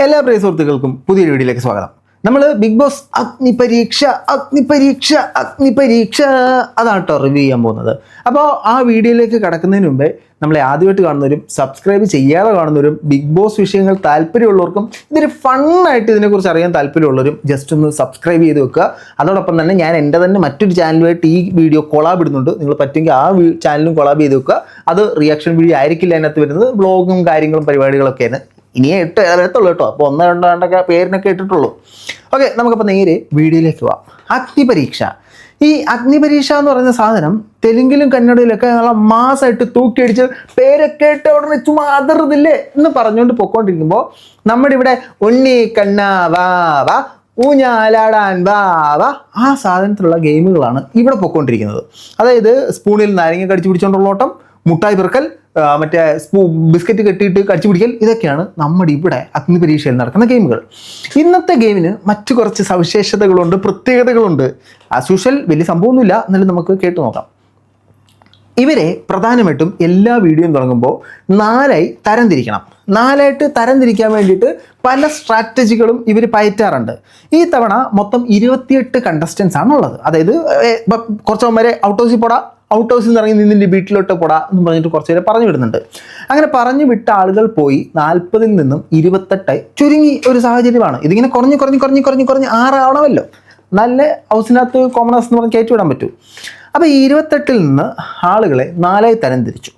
എല്ലാ പ്രിയ സുഹൃത്തുക്കൾക്കും പുതിയൊരു വീഡിയോയിലേക്ക് സ്വാഗതം. നമ്മൾ ബിഗ് ബോസ് അഗ്നിപരീക്ഷ അതാണ് കേട്ടോ റിവ്യൂ ചെയ്യാൻ പോകുന്നത്. അപ്പോൾ ആ വീഡിയോയിലേക്ക് കടക്കുന്നതിന് മുമ്പേ നമ്മളെ ആദ്യമായിട്ട് കാണുന്നവരും സബ്സ്ക്രൈബ് ചെയ്യാതെ കാണുന്നവരും ബിഗ് ബോസ് വിഷയങ്ങൾ താല്പര്യമുള്ളവർക്കും ഇതൊരു ഫണ്ണായിട്ട് ഇതിനെക്കുറിച്ച് അറിയാൻ താല്പര്യമുള്ളവരും ജസ്റ്റ് ഒന്ന് സബ്സ്ക്രൈബ് ചെയ്ത് വെക്കുക. അതോടൊപ്പം തന്നെ ഞാൻ എൻ്റെ തന്നെ മറ്റൊരു ചാനലുമായിട്ട് ഈ വീഡിയോ കൊളാബ് ഇടുന്നുണ്ട്. നിങ്ങൾ പറ്റുമെങ്കിൽ ആ ചാനലും കൊളാബ് ചെയ്ത് വെക്കുക. അത് റിയാക്ഷൻ വീഡിയോ ആയിരിക്കില്ല അതിനകത്ത് വരുന്നത്, വ്ളോഗും കാര്യങ്ങളും പരിപാടികളൊക്കെയാണ്. ഇനിയേ 8 വരത്തുള്ളൂ കേട്ടോ. അപ്പോൾ 1, 2 പേരിനൊക്കെ ഇട്ടിട്ടുള്ളൂ. ഓക്കെ, നമുക്കപ്പോൾ നേരെ വീഡിയോയിലേക്ക് പോവാം. അഗ്നിപരീക്ഷ. ഈ അഗ്നിപരീക്ഷ എന്ന് പറയുന്ന സാധനം തെലുങ്കിലും കന്നഡയിലൊക്കെ നല്ല മാസമായിട്ട് തൂക്കിയടിച്ച് പേരൊക്കെ ഇട്ട് ഉടനെ ചുമ്മാ അതിർതില്ലേ എന്ന് പറഞ്ഞുകൊണ്ട് പൊയ്ക്കൊണ്ടിരിക്കുമ്പോൾ നമ്മുടെ ഇവിടെ ഉണ്ണി കണ്ണ വാ വാ ഊഞ്ഞാലാടാൻ വാ വാ ആ സാധനത്തിലുള്ള ഗെയിമുകളാണ് ഇവിടെ പൊയ്ക്കൊണ്ടിരിക്കുന്നത്. അതായത് സ്പൂണിൽ നാരങ്ങ കടിച്ചു പിടിച്ചുകൊണ്ടുള്ള ഓട്ടം, മുട്ടായി പെറുക്കൽ, മറ്റേ ബിസ്ക്കറ്റ് കെട്ടിയിട്ട് കടിച്ചു പിടിക്കൽ, ഇതൊക്കെയാണ് നമ്മുടെ ഇവിടെ അഗ്നിപരീക്ഷയിൽ നടക്കുന്ന ഗെയിമുകൾ. ഇന്നത്തെ ഗെയിമിന് മറ്റു കുറച്ച് സവിശേഷതകളുണ്ട്, പ്രത്യേകതകളുണ്ട്. ആസ് യൂഷ്വൽ വലിയ സംഭവമൊന്നുമില്ല, എന്നാലും നമുക്ക് കേട്ടു നോക്കാം. ഇവരെ പ്രധാനമായിട്ടും എല്ലാ വീഡിയോയും തുടങ്ങുമ്പോൾ 4ആയി തരംതിരിക്കണം. 4ആയിട്ട് തരംതിരിക്കാൻ വേണ്ടിയിട്ട് പല സ്ട്രാറ്റജികളും ഇവർ പയറ്റാറുണ്ട്. ഈ തവണ മൊത്തം 28 കണ്ടസ്റ്റൻസ് ആണുള്ളത്. അതായത് കുറച്ച് വരെ ഔട്ട് ഹൗസിൽ നിന്ന് ഇറങ്ങി നിന്നിൻ്റെ വീട്ടിലോട്ട് പോടാ എന്ന് പറഞ്ഞിട്ട് കുറച്ച് പേരെ പറഞ്ഞു വിടുന്നുണ്ട്. അങ്ങനെ പറഞ്ഞു വിട്ട ആളുകൾ പോയി 40-ൽ നിന്നും 28 ചുരുങ്ങി ഒരു സാഹചര്യമാണ്. ഇതിങ്ങനെ കുറഞ്ഞ് 6 ആവണമല്ലോ. നല്ല ഹൗസിനകത്ത് കോമണേഴ്സ് എന്ന് പറഞ്ഞ് കയറ്റി വിടാൻ പറ്റൂ. അപ്പോൾ ഈ 28-ൽ നിന്ന് ആളുകളെ 4ആയി തരംതിരിച്ചു.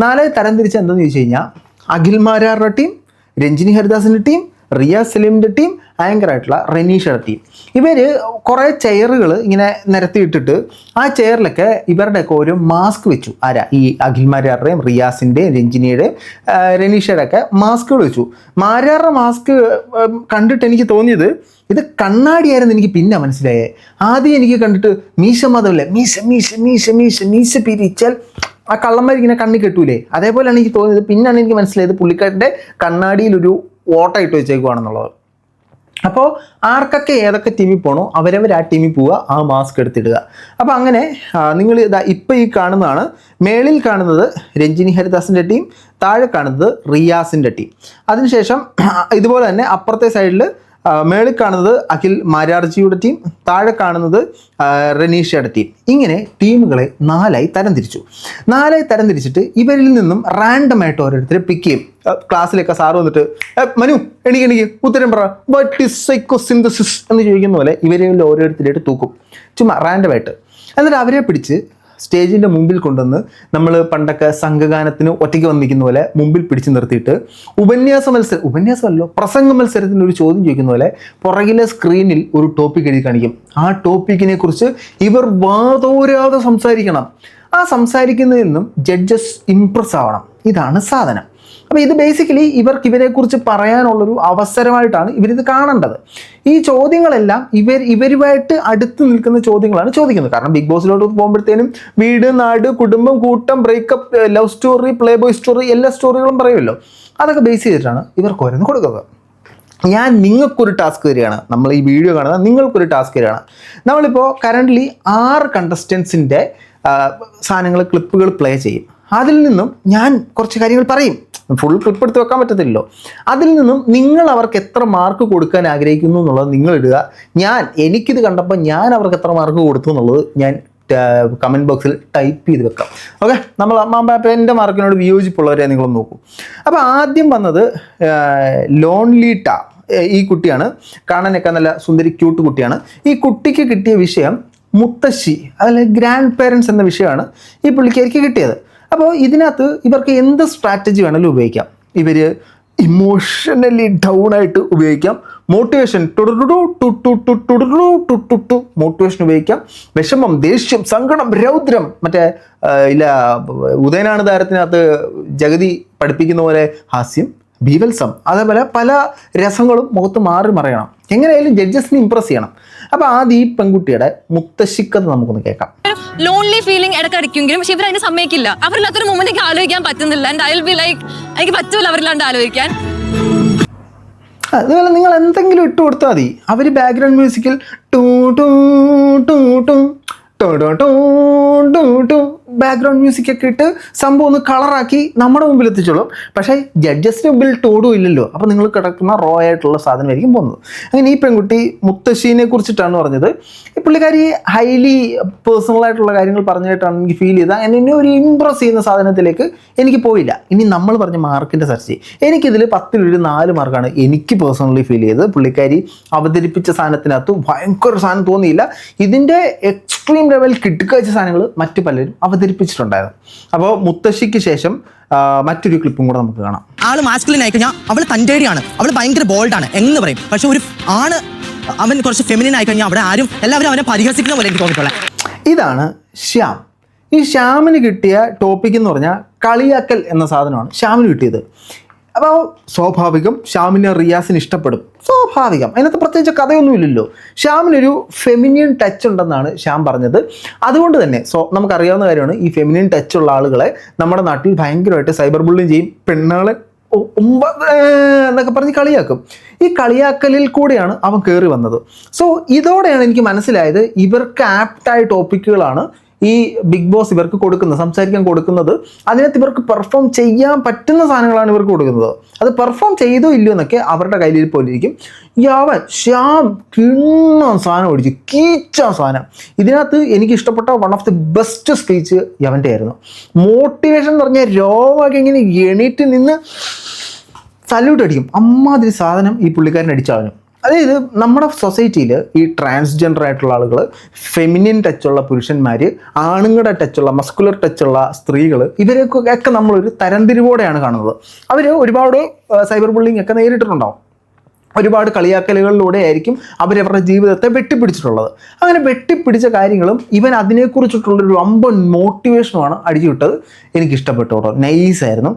4ആയി തരംതിരിച്ച് എന്താണെന്ന് ചോദിച്ചു കഴിഞ്ഞാൽ അഖിൽ മാരാറുടെ ടീം, രഞ്ജിനി ഹരിദാസിൻ്റെ ടീം, റിയ സലീമിൻ്റെ ടീം, ആങ്കറായിട്ടുള്ള റെനീഷയുടെ ടീം. ഇവർ കുറേ ചെയറുകൾ ഇങ്ങനെ നിരത്തിയിട്ടിട്ട് ആ ചെയറിലൊക്കെ ഇവരുടെയൊക്കെ ഒരു മാസ്ക് വെച്ചു. ഈ അഖിൽ മാരാറുടെയും റിയാസിൻ്റെയും രഞ്ജിനിയുടെയും റെനീഷയുടെ ഒക്കെ മാസ്കുകൾ വെച്ചു. മാരാറുടെ മാസ്ക് കണ്ടിട്ട് എനിക്ക് തോന്നിയത് ഇത് കണ്ണാടിയായിരുന്നു. എനിക്ക് പിന്നെ മനസ്സിലായേ. ആദ്യം എനിക്ക് കണ്ടിട്ട് മീശ മതമല്ലേ, മീശ പിരിച്ചാൽ ആ കള്ളന്മാരിങ്ങനെ കണ്ണി കെട്ടൂലേ, അതേപോലെയാണ് എനിക്ക് തോന്നിയത്. പിന്നാണ് എനിക്ക് മനസ്സിലായത് പുള്ളിക്കാരൻ്റെ കണ്ണാടിയിലൊരു ഓട്ടയിട്ട് വെച്ചേക്കുവാണെന്നുള്ളത്. അപ്പോൾ ആർക്കൊക്കെ ഏതൊക്കെ ടീമിൽ പോകണോ അവരവർ ആ ടീമിൽ പോവുക, ആ മാസ്ക് എടുത്തിടുക. അപ്പോൾ അങ്ങനെ നിങ്ങൾ ഇപ്പോൾ ഈ കാണുന്നതാണ്. മേളിൽ കാണുന്നത് രഞ്ജിനി ഹരിദാസിൻ്റെ ടീം, താഴെ കാണുന്നത് റിയാസിൻ്റെ ടീം. അതിനുശേഷം ഇതുപോലെ തന്നെ അപ്പുറത്തെ സൈഡിൽ മേളിൽ കാണുന്നത് അഖിൽ മാരാർജിയുടെ ടീം, താഴെ കാണുന്നത് റെനീഷയുടെ ടീം. ഇങ്ങനെ ടീമുകളെ 4ആയി തരംതിരിച്ചു. 4ആയി തരംതിരിച്ചിട്ട് ഇവരിൽ നിന്നും റാൻഡമായിട്ട് ഓരോരുത്തരെ പിക്ക് ചെയ്യും. ക്ലാസ്സിലൊക്കെ സാറ് വന്നിട്ട് മനു എനിക്ക് ഉത്തരം പറ, വാട്ട് ഈസ് സൈക്കോസിന്തസിസ് എന്ന് ചോദിക്കുന്ന പോലെ ഇവരിൽ ഓരോരുത്തരായിട്ട് തൂക്കും, ചുമ്മാ റാൻഡമായിട്ട്. എന്നിട്ട് അവരെ പിടിച്ച് സ്റ്റേജിൻ്റെ മുമ്പിൽ കൊണ്ടുവന്ന് നമ്മൾ പണ്ടൊക്കെ സംഘഗാനത്തിന് ഒറ്റയ്ക്ക് വന്നിരിക്കുന്ന പോലെ മുമ്പിൽ പിടിച്ച് നിർത്തിയിട്ട് ഉപന്യാസമല്ലോ പ്രസംഗ മത്സരത്തിന് ഒരു ചോദ്യം ചോദിക്കുന്ന പോലെ പുറകിലെ സ്ക്രീനിൽ ഒരു ടോപ്പിക് എഴുതി കാണിക്കും. ആ ടോപ്പിക്കിനെ കുറിച്ച് ഇവർ വാതോരാതെ സംസാരിക്കണം. ആ സംസാരിക്കുന്നതിൽ നിന്നും ജഡ്ജസ് ഇംപ്രസ് ആവണം. ഇതാണ് സാധനം. അപ്പോൾ ഇത് ബേസിക്കലി ഇവരെക്കുറിച്ച് പറയാനുള്ളൊരു അവസരമായിട്ടാണ് ഇവരിത് കാണേണ്ടത്. ഈ ചോദ്യങ്ങളെല്ലാം ഇവരുമായിട്ട് അടുത്ത് നിൽക്കുന്ന ചോദ്യങ്ങളാണ് ചോദിക്കുന്നത്. കാരണം ബിഗ് ബോസിലോട്ട് പോകുമ്പോഴത്തേനും വീട്, നാട്, കുടുംബം, കൂട്ടം, breakup, love story, play boy story, എല്ലാ സ്റ്റോറികളും പറയുമല്ലോ. അതൊക്കെ ബേസ് ചെയ്തിട്ടാണ് ഇവർക്ക് ഓരോന്ന് കൊടുക്കുന്നത്. ഞാൻ നിങ്ങൾക്കൊരു ടാസ്ക് തരികയാണ്. നമ്മൾ ഈ വീഡിയോ കാണുന്ന നിങ്ങൾക്കൊരു ടാസ്ക് തരികയാണ്. നമ്മളിപ്പോൾ കറൻ്റ്ലി 6 കണ്ടസ്റ്റൻസിൻ്റെ സാധനങ്ങൾ, ക്ലിപ്പുകൾ പ്ലേ ചെയ്യും. അതിൽ നിന്നും ഞാൻ കുറച്ച് കാര്യങ്ങൾ പറയും. ഫുൾ ക്ലിപ്പ് എടുത്ത് വെക്കാൻ പറ്റത്തില്ലല്ലോ. അതിൽ നിന്നും നിങ്ങൾ അവർക്ക് എത്ര മാർക്ക് കൊടുക്കാൻ ആഗ്രഹിക്കുന്നു എന്നുള്ളത് നിങ്ങൾ ഇടുക. എനിക്കിത് കണ്ടപ്പോൾ ഞാൻ അവർക്ക് എത്ര മാർക്ക് കൊടുത്തു എന്നുള്ളത് ഞാൻ കമൻറ്റ് ബോക്സിൽ ടൈപ്പ് ചെയ്ത് വെക്കാം. ഓക്കെ, നമ്മൾ എൻ്റെ മാർക്കിനോട് വിയോജിപ്പുള്ളവരെ നിങ്ങളൊന്ന് നോക്കൂ. അപ്പോൾ ആദ്യം വന്നത് ലോൺലീട്ട. ഈ കുട്ടിയാണ്. കാണാനൊക്കെ നല്ല സുന്ദരി ക്യൂട്ട് കുട്ടിയാണ്. ഈ കുട്ടിക്ക് കിട്ടിയ വിഷയം മുത്തശ്ശി, അതല്ല ഗ്രാൻഡ് പേരൻസ് എന്ന വിഷയമാണ് ഈ പുള്ളിക്കാരിക്ക് കിട്ടിയത്. അപ്പോൾ ഇതിനകത്ത് ഇവർക്ക് എന്ത് സ്ട്രാറ്റജി വേണമെങ്കിലും ഉപയോഗിക്കാം. ഇവർ ഇമോഷണലി ഡൗൺ ആയിട്ട് ഉപയോഗിക്കാം. മോട്ടിവേഷൻ മോട്ടിവേഷൻ ഉപയോഗിക്കാം. വിഷമം, ദേഷ്യം, സങ്കടം, രൗദ്രം, മറ്റേ ഉദയനാണ് താരത്തിനകത്ത് ജഗതി പഠിപ്പിക്കുന്ന പോലെ ഹാസ്യം, ബീവത്സം, അതേപോലെ പല രസങ്ങളും മുഖത്ത് മാറി മറിയണം. എങ്ങനെയായാലും ജഡ്ജസിനെ ഇംപ്രസ് ചെയ്യണം. അപ്പോൾ ആദ്യം ഈ പെൺകുട്ടിയുടെ മുത്തശ്ശിക്കഥ നമുക്കൊന്ന് കേൾക്കാം. ലോൺലി ഫീലിംഗ് ഇടയ്ക്കടിക്കെങ്കിലും പക്ഷെ ഇവരതിന് സമ്മതിക്കില്ല. അവരില്ലാത്തൊരു മൊമെന്റ് എനിക്ക് ആലോചിക്കാൻ പറ്റുന്നില്ല. And I will be like എനിക്ക് പറ്റൂല അവരില്ലാണ്ട് ആലോചിക്കാൻ. അതുപോലെ നിങ്ങൾ എന്തെങ്കിലും ഇട്ട് കൊടുത്താൽ മതി. അവർ ബാക്ക്ഗ്രൗണ്ട് മ്യൂസിക്കിൽ ടൂ ടൂ ടൂ ടൂ ടൂ ടൂ ടൂ ടൂ ബാക്ക്ഗ്രൗണ്ട് മ്യൂസിക് ഒക്കെ ഇട്ട് സംഭവം ഒന്ന് കളറാക്കി നമ്മുടെ മുമ്പിൽ എത്തിച്ചോളും. പക്ഷേ ജഡ്ജസിന് മുമ്പിൽ ടോടും ഇല്ലല്ലോ. അപ്പോൾ നിങ്ങൾ കിടക്കുന്ന റോ ആയിട്ടുള്ള സാധനമായിരിക്കും പോകുന്നത്. അങ്ങനെ ഈ പെൺകുട്ടി മുത്തശ്ശീനെ കുറിച്ചിട്ടാണ് പറഞ്ഞത്. ഈ പുള്ളിക്കാരി ഹൈലി പേഴ്സണലായിട്ടുള്ള കാര്യങ്ങൾ പറഞ്ഞതായിട്ടാണ് എനിക്ക് ഫീൽ ചെയ്തത്. എന്നെ ഒരു ഇമ്പ്രസ് ചെയ്യുന്ന സാധനത്തിലേക്ക് എനിക്ക് പോയില്ല. ഇനി നമ്മൾ പറഞ്ഞ മാർക്കിൻ്റെ സെർച്ച് ചെയ്യും. എനിക്കിതിൽ 10 4 മാർക്കാണ് എനിക്ക് പേഴ്സണലി ഫീൽ ചെയ്തത്. പുള്ളിക്കാരി അവതരിപ്പിച്ച സാധനത്തിനകത്ത് ഭയങ്കര സാധനം തോന്നിയില്ല. ഇതിൻ്റെ എക്സ്ട്രീം ലെവൽ കിട്ടുക്കാഴ്ച സാധനങ്ങൾ മറ്റു പലരും അവതരിപ്പിച്ചിട്ടുണ്ടായിരുന്നു. അപ്പോൾ മുത്തശ്ശിക്ക് ശേഷം മറ്റൊരു ക്ലിപ്പും കൂടെ നമുക്ക് കാണാം. ആള് മാസ്കുലിൻ ആയി കഴിഞ്ഞാൽ അവൾ തൻ്റെടിയാണ്, അവൾ ഭയങ്കര ബോൾഡാണ് എന്ന് പറയും. പക്ഷെ ഒരു ആണ് അവൻ കുറച്ച് ഫെമിനിൻ ആയി കഴിഞ്ഞാൽ അവിടെ എല്ലാവരും അവനെ പരിഹസിക്കുന്ന പോലെ എനിക്ക് തോന്നിയിട്ടുള്ളത്. ഇതാണ് ശ്യാം. ഈ ശ്യാമിന് കിട്ടിയ ടോപ്പിക് എന്ന് പറഞ്ഞാൽ കളിയാക്കൽ എന്ന സാധനമാണ് ശ്യാമിന് കിട്ടിയത്. അപ്പോൾ സ്വാഭാവികം ശ്യാമിനെ റിയാസിന് ഇഷ്ടപ്പെടും, സ്വാഭാവികം. അതിനകത്ത് പ്രത്യേകിച്ച് കഥയൊന്നുമില്ലല്ലോ. ശ്യാമിനൊരു ഫെമിനിയൻ ടച്ച് ഉണ്ടെന്നാണ് ശ്യാം പറഞ്ഞത്. അതുകൊണ്ട് തന്നെ നമുക്കറിയാവുന്ന കാര്യമാണ്, ഈ ഫെമിനിയൻ ടച്ച് ഉള്ള ആളുകളെ നമ്മുടെ നാട്ടിൽ ഭയങ്കരമായിട്ട് സൈബർ ബുള്ളിങ് ചെയ്യും. പെണ്ണുകളെ എന്നൊക്കെ പറഞ്ഞ് കളിയാക്കും. ഈ കളിയാക്കലിൽ കൂടെയാണ് അവൻ കയറി വന്നത്. സോ ഇതോടെയാണ് എനിക്ക് മനസ്സിലായത് ഇവർക്ക് ആപ്റ്റായ ടോപ്പിക്കുകളാണ് ഈ ബിഗ് ബോസ് ഇവർക്ക് കൊടുക്കുന്നത്, സംസാരിക്കാൻ കൊടുക്കുന്നത്. അതിനകത്ത് ഇവർക്ക് പെർഫോം ചെയ്യാൻ പറ്റുന്ന സാധനങ്ങളാണ് ഇവർക്ക് കൊടുക്കുന്നത്. അത് പെർഫോം ചെയ്തോ ഇല്ലയോ എന്നൊക്കെ അവരുടെ കയ്യിൽ പോലിരിക്കും. യാവൻ ശ്യാം കിണ്ണം സാധനം ഓടിച്ചു, കീച്ച സാധനം. ഇതിനകത്ത് എനിക്ക് ഇഷ്ടപ്പെട്ട one of the best speech യവൻ്റെ ആയിരുന്നു. മോട്ടിവേഷൻ എന്ന് പറഞ്ഞാൽ രോഗമൊക്കെ ഇങ്ങനെ എണീറ്റ് നിന്ന് സല്യൂട്ട് അടിക്കും. അമ്മാതിരി സാധനം ഈ പുള്ളിക്കാരൻ അടിച്ചാലും. അതായത് നമ്മുടെ സൊസൈറ്റിയിൽ ഈ ട്രാൻസ്ജെൻഡർ ആയിട്ടുള്ള ആളുകൾ, ഫെമിനിയൻ ടച്ചുള്ള പുരുഷന്മാർ, ആണുങ്ങളുടെ ടച്ചുള്ള മസ്കുലർ ടച്ചുള്ള സ്ത്രീകൾ, ഇവരൊക്കെ നമ്മളൊരു തരംതിരിവോടെയാണ് കാണുന്നത്. അവർ ഒരുപാട് സൈബർ ബുള്ളിങ് ഒക്കെ നേരിട്ടിട്ടുണ്ടാവും. ഒരുപാട് കളിയാക്കലുകളിലൂടെ ആയിരിക്കും അവരവരുടെ ജീവിതത്തെ വെട്ടിപ്പിടിച്ചിട്ടുള്ളത്. അങ്ങനെ വെട്ടിപ്പിടിച്ച കാര്യങ്ങളും ഇവൻ അതിനെക്കുറിച്ചിട്ടുള്ളൊരു അമ്പൻ മോട്ടിവേഷനുമാണ് അടിച്ചു വിട്ടത്. എനിക്കിഷ്ടപ്പെട്ടു കേട്ടോ, നൈസായിരുന്നു.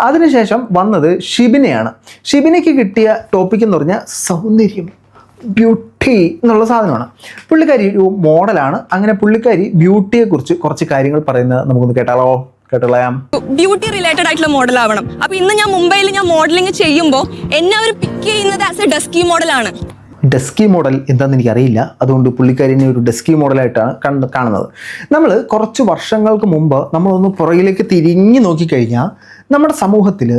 അതിനുശേഷം വന്നത് ഷിബിനെയാണ്. ഷിബിനയ്ക്ക് കിട്ടിയ ടോപ്പിക് എന്ന് പറഞ്ഞാൽ സൗന്ദര്യം, ബ്യൂട്ടി എന്നുള്ള സാധനമാണ്. പുള്ളിക്കാരി ഒരു മോഡലാണ്. അങ്ങനെ പുള്ളിക്കാരി ബ്യൂട്ടിയെക്കുറിച്ച് കുറച്ച് കാര്യങ്ങൾ പറയുന്നത് നമുക്കൊന്ന് കേട്ടാലോ? ബ്യൂട്ടി റിലേറ്റഡ് ആയിട്ടുള്ള മോഡൽ ആവണം. അപ്പൊ ഇന്ന് ഞാൻ മുംബൈയിൽ മോഡലിംഗ് ചെയ്യുമ്പോൾ എന്നെ അവർ പിക്ക് ചെയ്യുന്നത് ആസ് എ ഡസ്കി മോഡലാണ്. ഡസ്കി മോഡൽ എന്താണെന്ന് എനിക്കറിയില്ല. അതുകൊണ്ട് പുള്ളിക്കാരിനെ ഒരു ഡസ്കി മോഡലായിട്ടാണ് കാണുന്നത്. നമ്മൾ കുറച്ച് വർഷങ്ങൾക്ക് മുമ്പ് നമ്മളൊന്ന് പുറകിലേക്ക് തിരിഞ്ഞു നോക്കിക്കഴിഞ്ഞാൽ നമ്മുടെ സമൂഹത്തിൽ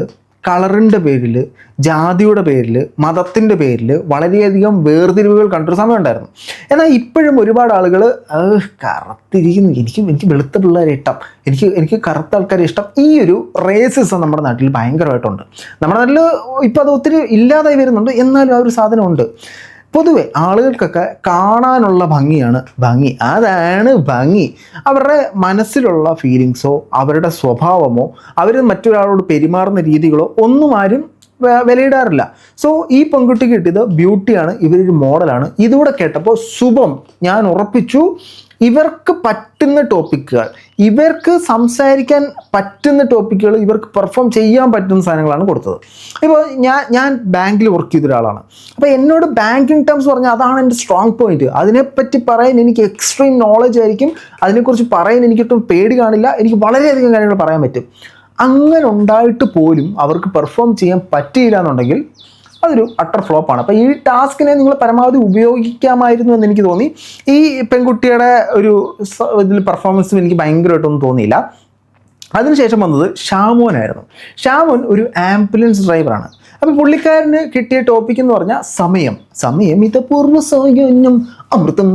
കളറിൻ്റെ പേരിൽ, ജാതിയുടെ പേരിൽ, മതത്തിൻ്റെ പേരിൽ വളരെയധികം വേർതിരിവുകൾ കണ്ടൊരു സമയം ഉണ്ടായിരുന്നു. എന്നാൽ ഇപ്പോഴും ഒരുപാട് ആളുകൾ കറുത്തിരിക്കുന്നു, എനിക്ക് വെളുത്ത പിള്ളേരെ ഇഷ്ടം, എനിക്ക് കറുത്ത ആൾക്കാരെ ഇഷ്ടം. ഈ ഒരു റേസിസം നമ്മുടെ നാട്ടിൽ ഭയങ്കരമായിട്ടുണ്ട്. നമ്മുടെ നാട്ടിൽ ഇപ്പോൾ അത് ഒത്തിരി ഇല്ലാതായി വരുന്നുണ്ട്. എന്നാലും ആ ഒരു സാധനമുണ്ട്. പൊതുവെ ആളുകൾക്കൊക്കെ കാണാനുള്ള ഭംഗിയാണ് ഭംഗി. അതാണ് ഭംഗി. അവരുടെ മനസ്സിലുള്ള ഫീലിങ്സോ അവരുടെ സ്വഭാവമോ അവർ മറ്റൊരാളോട് പെരുമാറുന്ന രീതികളോ ഒന്നും ആരും വിലയിടാറില്ല. സോ ഈ പെൺകുട്ടിക്ക് കിട്ടിയത് ബ്യൂട്ടിയാണ്, ഇവരൊരു മോഡലാണ്. ഇതുകൂടെ കേട്ടപ്പോൾ ശുഭം, ഞാൻ ഉറപ്പിച്ചു ഇവർക്ക് പറ്റുന്ന ടോപ്പിക്കുകൾ, ഇവർക്ക് സംസാരിക്കാൻ പറ്റുന്ന ടോപ്പിക്കുകൾ, ഇവർക്ക് പെർഫോം ചെയ്യാൻ പറ്റുന്ന സാധനങ്ങളാണ് കൊടുത്തത്. ഇപ്പോൾ ഞാൻ ബാങ്കിൽ വർക്ക് ചെയ്ത ഒരാളാണ്. അപ്പോൾ എന്നോട് ബാങ്കിങ് ടേംസ് പറഞ്ഞാൽ അതാണ് എൻ്റെ സ്ട്രോങ് പോയിന്റ്. അതിനെപ്പറ്റി പറയാൻ എനിക്ക് എക്സ്ട്രീം നോളജ് ആയിരിക്കും. അതിനെക്കുറിച്ച് പറയാൻ എനിക്കൊട്ടും പേടി കാണില്ല. എനിക്ക് വളരെയധികം കാര്യങ്ങൾ പറയാൻ പറ്റും. അങ്ങനെ ഉണ്ടായിട്ട് പോലും അവർക്ക് പെർഫോം ചെയ്യാൻ പറ്റിയില്ല എന്നുണ്ടെങ്കിൽ അതൊരു അട്ടർ ഫ്ലോപ്പാണ്. അപ്പോൾ ഈ ടാസ്കിനെ നിങ്ങൾ പരമാവധി ഉപയോഗിക്കാമായിരുന്നു എന്ന് എനിക്ക് തോന്നി. ഈ പെൺകുട്ടിയുടെ ഒരു ഇതിൽ പെർഫോമൻസും എനിക്ക് ഭയങ്കരമായിട്ടൊന്നും തോന്നിയില്ല. അതിനുശേഷം വന്നത് ഷാമോനായിരുന്നു. ഷാമോൻ ഒരു ആംബുലൻസ് ഡ്രൈവറാണ്. അപ്പോൾ പുള്ളിക്കാരന് കിട്ടിയ ടോപ്പിക് എന്ന് പറഞ്ഞാൽ സമയം ഇത് പൂർവ്വസൗകര്യം അമൃതം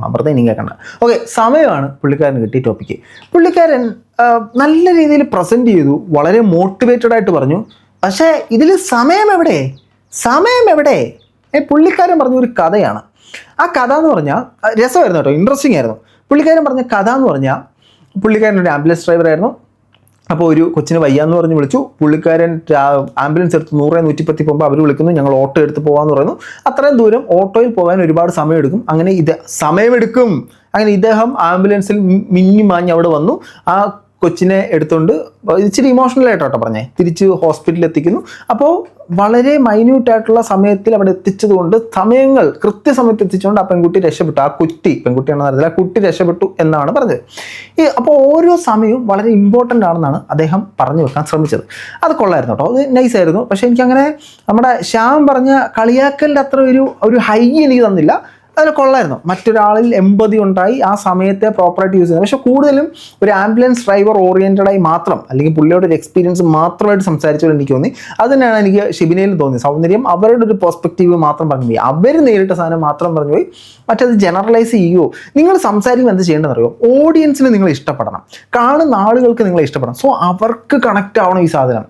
അമൃതം എനിക്ക് കേൾക്കണ്ട. ഓക്കെ, സമയമാണ് പുള്ളിക്കാരന് കിട്ടിയ ടോപ്പിക്ക്. പുള്ളിക്കാരൻ നല്ല രീതിയിൽ പ്രസൻറ്റ് ചെയ്തു, വളരെ മോട്ടിവേറ്റഡ് ആയിട്ട് പറഞ്ഞു. പക്ഷേ ഇതിൽ സമയം എവിടെ? പുള്ളിക്കാരൻ പറഞ്ഞ ഒരു കഥയാണ്. ആ കഥ എന്ന് പറഞ്ഞാൽ രസമായിരുന്നു കേട്ടോ, ഇൻട്രസ്റ്റിംഗ് ആയിരുന്നു. പുള്ളിക്കാരൻ പറഞ്ഞ കഥ എന്ന് പറഞ്ഞാൽ, പുള്ളിക്കാരൻ ഒരു ആംബുലൻസ് ഡ്രൈവറായിരുന്നു. അപ്പോൾ ഒരു കൊച്ചിന് വയ്യാന്ന് പറഞ്ഞ് വിളിച്ചു. പുള്ളിക്കാരൻ ആംബുലൻസ് എടുത്ത് 100-110 പോകുമ്പോൾ അവർ വിളിക്കുന്നു, ഞങ്ങൾ ഓട്ടോ എടുത്ത് പോകാമെന്ന് പറയുന്നു. അത്രയും ദൂരം ഓട്ടോയിൽ പോകാൻ ഒരുപാട് സമയമെടുക്കും. അങ്ങനെ ഇദ്ദേഹം ആംബുലൻസിൽ മിന്നി മാഞ്ഞ് അവിടെ വന്നു. ആ കൊച്ചിനെ എടുത്തുകൊണ്ട് ഇച്ചിരി ഇമോഷണലായിട്ടോട്ടോ പറഞ്ഞേ തിരിച്ച് ഹോസ്പിറ്റലിൽ എത്തിക്കുന്നു. അപ്പോൾ വളരെ മൈന്യൂട്ടായിട്ടുള്ള സമയത്തിൽ അവിടെ എത്തിച്ചതുകൊണ്ട് കൃത്യസമയത്ത് എത്തിച്ചുകൊണ്ട് ആ പെൺകുട്ടി രക്ഷപ്പെട്ടു. പെൺകുട്ടിയാണെന്ന് അറിയില്ല, ആ കുട്ടി രക്ഷപ്പെട്ടു എന്നാണ് പറഞ്ഞത്. അപ്പോൾ ഓരോ സമയവും വളരെ ഇമ്പോർട്ടൻ്റ് ആണെന്നാണ് അദ്ദേഹം പറഞ്ഞു വെക്കാൻ ശ്രമിച്ചത്. അത് കൊള്ളായിരുന്നു കേട്ടോ, അത് നൈസായിരുന്നു. പക്ഷേ എനിക്കങ്ങനെ നമ്മുടെ ശ്യാം പറഞ്ഞ കളിയാക്കലിൻ്റെ അത്ര ഒരു ഹൈ എനിക്ക് തന്നില്ല. അതിൽ കൊള്ളായിരുന്നു. മറ്റൊരാളിൽ എമ്പതി ഉണ്ടായി ആ സമയത്തെ പ്രോപ്പറായിട്ട് യൂസ് ചെയ്യുന്നത്. പക്ഷെ കൂടുതലും ഒരു ആംബുലൻസ് ഡ്രൈവർ ഓറിയൻറ്റഡായി മാത്രം, അല്ലെങ്കിൽ പുള്ളിയുടെ ഒരു എക്സ്പീരിയൻസ് മാത്രമായിട്ട് സംസാരിച്ചപ്പോൾ എനിക്ക് തോന്നി. അത് തന്നെയാണ് എനിക്ക് ഷിബിനയിൽ തോന്നിയത്. സൗന്ദര്യം അവരുടെ ഒരു പെർസ്പെക്റ്റീവ് മാത്രം പറഞ്ഞു പോയി, അവർ നേരിട്ട സാധനം മാത്രം പറഞ്ഞു പോയി. മറ്റത് ജനറലൈസ് ചെയ്യുമോ? നിങ്ങൾ സംസാരിക്കുമ്പോൾ എന്ത് ചെയ്യേണ്ടതെന്ന് അറിയോ? ഓഡിയൻസിന് നിങ്ങൾ ഇഷ്ടപ്പെടണം, കാണുന്ന ആളുകൾക്ക് നിങ്ങളെ ഇഷ്ടപ്പെടണം. സോ അവർക്ക് കണക്റ്റ് ആവണം ഈ സാധനം.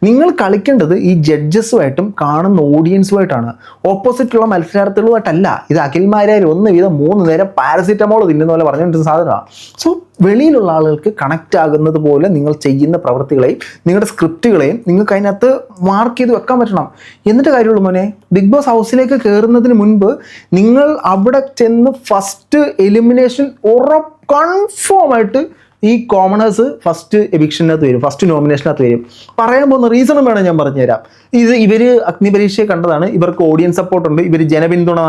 നിങ്ങൾ കളിക്കേണ്ടത് ഈ ജഡ്ജസുമായിട്ടും കാണുന്ന ഓഡിയൻസുമായിട്ടാണ്, ഓപ്പോസിറ്റുള്ള മത്സരാർത്ഥികളുമായിട്ടല്ല. ഇത് അഖിൽമാരായാലും 1 വീതം 3 നേരം പാരസിറ്റമോൾ തിന്നുന്ന പോലെ പറഞ്ഞുകൊണ്ടിരുന്ന സാധനമാണ്. സോ വെളിയിലുള്ള ആളുകൾക്ക് കണക്റ്റ് ആകുന്നത് പോലെ നിങ്ങൾ ചെയ്യുന്ന പ്രവൃത്തികളെയും നിങ്ങളുടെ സ്ക്രിപ്റ്റുകളെയും നിങ്ങൾക്ക് അതിനകത്ത് മാർക്ക് ചെയ്ത് വെക്കാൻ പറ്റണം. എന്നിട്ട് കാര്യമുള്ളൂ മോനെ. ബിഗ് ബോസ് ഹൗസിലേക്ക് കയറുന്നതിന് മുൻപ് നിങ്ങൾ അവിടെ ചെന്ന് ഫസ്റ്റ് എലിമിനേഷൻ കൺഫേം ആയിട്ട് ഈ കോമണേഴ്സ് ഫസ്റ്റ് എവിക്ഷനകത്ത് വരും, ഫസ്റ്റ് നോമിനേഷനകത്ത് വരും. പറയാൻ പോകുന്ന റീസണും വേണം ഞാൻ പറഞ്ഞുതരാം. ഇവർ അഗ്നിപരീക്ഷയെ കണ്ടതാണ്, ഇവർക്ക് ഓഡിയൻസ് സപ്പോർട്ട് ഉണ്ട്, ഇവർ ജനപിന്തുണ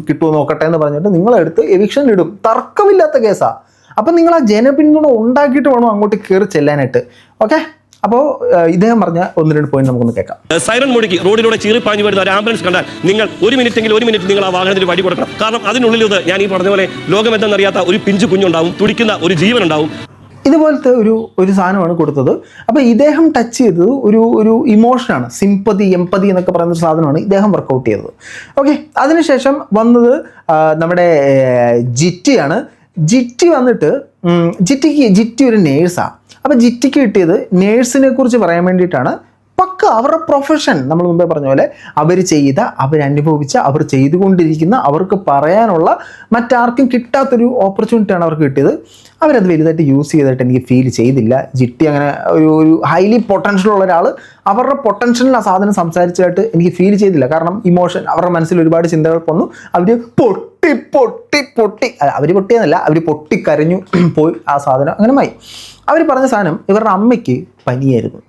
കിട്ടുമോ നോക്കട്ടെ എന്ന് പറഞ്ഞിട്ട് നിങ്ങളെടുത്ത് എവിക്ഷൻ ഇടും. തർക്കമില്ലാത്ത കേസാണ്. അപ്പം നിങ്ങൾ ആ ജനപിന്തുണ ഉണ്ടാക്കിയിട്ട് വേണം അങ്ങോട്ട് കയറി ചെല്ലാനായിട്ട്. ഓക്കെ, അപ്പോൾ ഇദ്ദേഹം പറഞ്ഞ 1-2 പോയിന്റ് നമുക്കൊന്ന് കേൾക്കാം. സൈറൺ മുഴുക്കി റോഡിലൂടെ ചീറിപ്പാഞ്ഞു വരുന്ന ഒരു ആംബുലൻസ് കണ്ടാൽ നിങ്ങൾ 1 മിനിറ്റ് നിങ്ങൾ ആ വാഹനത്തിന് വഴി കൊടുക്കണം. കാരണം അതിനുള്ളിൽ ഞാൻ ഈ പറഞ്ഞ പോലെ ലോകമെന്തെന്നറിയാത്ത ഒരു പിഞ്ചു കുഞ്ഞുണ്ടാവും, തുടിക്കുന്ന ഒരു ജീവൻ ഉണ്ടാവും. ഇതുപോലത്തെ ഒരു സാധനമാണ് കൊടുത്തത്. അപ്പോൾ ഇദ്ദേഹം ടച്ച് ചെയ്തത് ഒരു ഇമോഷനാണ്, സിമ്പതി, എമ്പതി എന്നൊക്കെ പറയുന്നൊരു സാധനമാണ് ഇദ്ദേഹം വർക്കൗട്ട് ചെയ്തത്. ഓക്കെ, അതിനുശേഷം വന്നത് നമ്മുടെ ജിറ്റിയാണ്. ജിറ്റി വന്നിട്ട് ജിറ്റി ഒരു നേഴ്സാണ്. അപ്പോൾ ജിറ്റിക്ക് കിട്ടിയത് നേഴ്സിനെ കുറിച്ച് പറയാൻ വേണ്ടിയിട്ടാണ്. പക്ക അവരുടെ പ്രൊഫഷൻ, നമ്മൾ മുമ്പേ പറഞ്ഞ പോലെ അവർ ചെയ്ത, അവരനുഭവിച്ച, അവർ ചെയ്തുകൊണ്ടിരിക്കുന്ന, അവർക്ക് പറയാനുള്ള മറ്റാർക്കും കിട്ടാത്തൊരു ഓപ്പർച്യൂണിറ്റിയാണ് അവർക്ക് കിട്ടിയത്. അവരത് വലുതായിട്ട് യൂസ് ചെയ്തിട്ട് എനിക്ക് ഫീൽ ചെയ്തില്ല. ജിറ്റി അങ്ങനെ ഒരു ഹൈലി പൊട്ടൻഷ്യൽ ഉള്ള ഒരാൾ അവരുടെ പൊട്ടൻഷ്യലിൽ ആ സാധനം സംസാരിച്ചതായിട്ട് എനിക്ക് ഫീൽ ചെയ്തില്ല. കാരണം ഇമോഷൻ, അവരുടെ മനസ്സിൽ ഒരുപാട് ചിന്തകൾ വന്നു. അവർ പൊട്ടി അവർ പൊട്ടിയെന്നല്ല, അവർ പൊട്ടിക്കരഞ്ഞു പോയി. ആ സാധനം അങ്ങനെമായി. അവർ പറഞ്ഞ സാധനം ഇവരുടെ അമ്മയ്ക്ക് പനിയായിരുന്നു.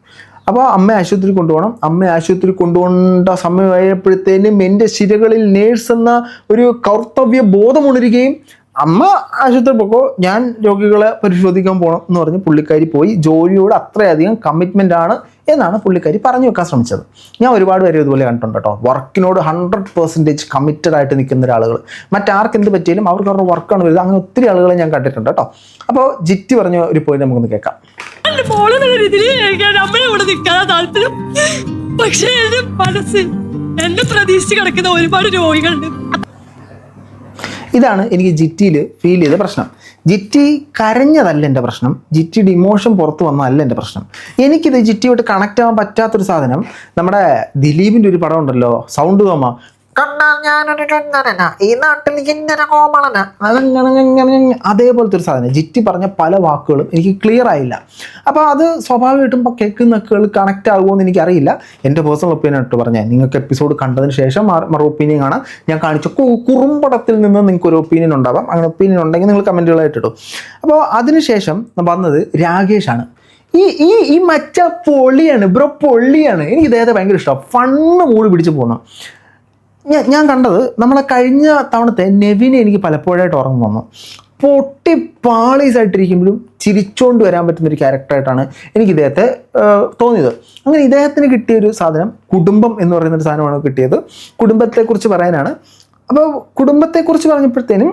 അപ്പോൾ അമ്മ ആശുപത്രി കൊണ്ടുപോകണം. അമ്മ ആശുപത്രി കൊണ്ടുപോകേണ്ട സമയമായപ്പോഴത്തേനും എൻ്റെ ശിരകളിൽ നേഴ്സ് എന്ന ഒരു കർത്തവ്യ ബോധം ഉണരുകയും അമ്മ ആശുപത്രി പോക്കോ, ഞാൻ രോഗികളെ പരിശോധിക്കാൻ പോകണം എന്ന് പറഞ്ഞ് പുള്ളിക്കാരി പോയി. ജോലിയോട് അത്രയധികം കമ്മിറ്റ്മെൻ്റ് ആണ് എന്നാണ് പുള്ളിക്കാരി പറഞ്ഞു വെക്കാൻ ശ്രമിച്ചത്. ഞാൻ ഒരുപാട് പേര് ഇതുപോലെ കണ്ടിട്ടുണ്ട് കേട്ടോ. വർക്കിനോട് 100% കമ്മിറ്റഡ് ആയിട്ട് നിൽക്കുന്ന ഒരാളുകൾ. മറ്റാർക്ക് എന്ത് പറ്റിയാലും അവർക്ക് അവരുടെ വർക്കാണ് വരുന്നത്. അങ്ങനെ ഒത്തിരി ആളുകളെ ഞാൻ കണ്ടിട്ടുണ്ട് കേട്ടോ. അപ്പോൾ ജിറ്റി പറഞ്ഞ ഒരു പോയിന്റ് നമുക്കൊന്ന് കേൾക്കാം. പക്ഷേ എന്റെ മനസ്സിൽ എന്നെ പ്രതീക്ഷിച്ച് കിടക്കുന്ന ഒരുപാട് രോഗികളുണ്ട്. ഇതാണ് എനിക്ക് ജിറ്റിയിൽ ഫീൽ ചെയ്ത പ്രശ്നം. ജിറ്റി കരഞ്ഞതല്ല എൻ്റെ പ്രശ്നം, ജിറ്റിയുടെ ഇമോഷൻ പുറത്ത് വന്നതല്ല എൻ്റെ പ്രശ്നം. എനിക്കിത് ജിറ്റിയോട്ട് കണക്റ്റ് ആവാൻ പറ്റാത്തൊരു സാധനം, നമ്മുടെ ദിലീപിൻ്റെ ഒരു പടം ഉണ്ടല്ലോ, സൗണ്ട് തോമ, കണ്ടാൽ ഞാനൊരു ചുന്ദരന, ഈ നാട്ടിൽ ചിന്തന കോമളന, അതേപോലത്തെ ഒരു സാധനം. ജിറ്റി പറഞ്ഞ പല വാക്കുകളും എനിക്ക് ക്ലിയർ ആയില്ല. അപ്പോൾ അത് സ്വാഭാവികമായിട്ടും ഇപ്പോൾ കേൾക്കുന്നൊക്കെ കണക്റ്റ് ആകുമോ എന്ന് എനിക്കറിയില്ല. എൻ്റെ പേഴ്സണൽ ഒപ്പീനിയൻ ഇട്ട് പറഞ്ഞാൽ, നിങ്ങൾക്ക് എപ്പിസോഡ് കണ്ടതിന് ശേഷം മറു ഒപ്പീനിയൻ കാണാം. ഞാൻ കാണിച്ച കുറുമ്പടത്തിൽ നിന്ന് നിങ്ങൾക്ക് ഒരു ഒപ്പീനിയൻ ഉണ്ടാവാം. അങ്ങനെ ഒപ്പീനിയൻ ഉണ്ടെങ്കിൽ നിങ്ങൾ കമൻറ്റുകളായിട്ട് ഇട്ടു. അപ്പോൾ അതിനുശേഷം വന്നത് രാകേഷാണ്. ഈ മറ്റ പൊള്ളിയാണ് ബ്രോ, പൊള്ളിയാണ്. എനിക്ക് ഇദ്ദേഹത്തെ ഭയങ്കര ഇഷ്ടമാണ്. ഫണ്ണ് മൂടി പിടിച്ച് പോകുന്നു. ഞാൻ കണ്ടത് നമ്മളെ കഴിഞ്ഞ തവണത്തെ നെവിനെ എനിക്ക് പലപ്പോഴായിട്ട് ഓർമ്മ വന്നു. പൊട്ടി പാളീസായിട്ടിരിക്കുമ്പോഴും ചിരിച്ചുകൊണ്ട് വരാൻ പറ്റുന്നൊരു ക്യാരക്ടറായിട്ടാണ് എനിക്ക് ഇദ്ദേഹത്തെ തോന്നിയത്. അങ്ങനെ ഇദ്ദേഹത്തിന് കിട്ടിയൊരു സാധനം കുടുംബം എന്ന് പറയുന്നൊരു സാധനമാണ് കിട്ടിയത്. കുടുംബത്തെക്കുറിച്ച് പറയാനാണ്. അപ്പോൾ കുടുംബത്തെക്കുറിച്ച് പറഞ്ഞപ്പോഴത്തേനും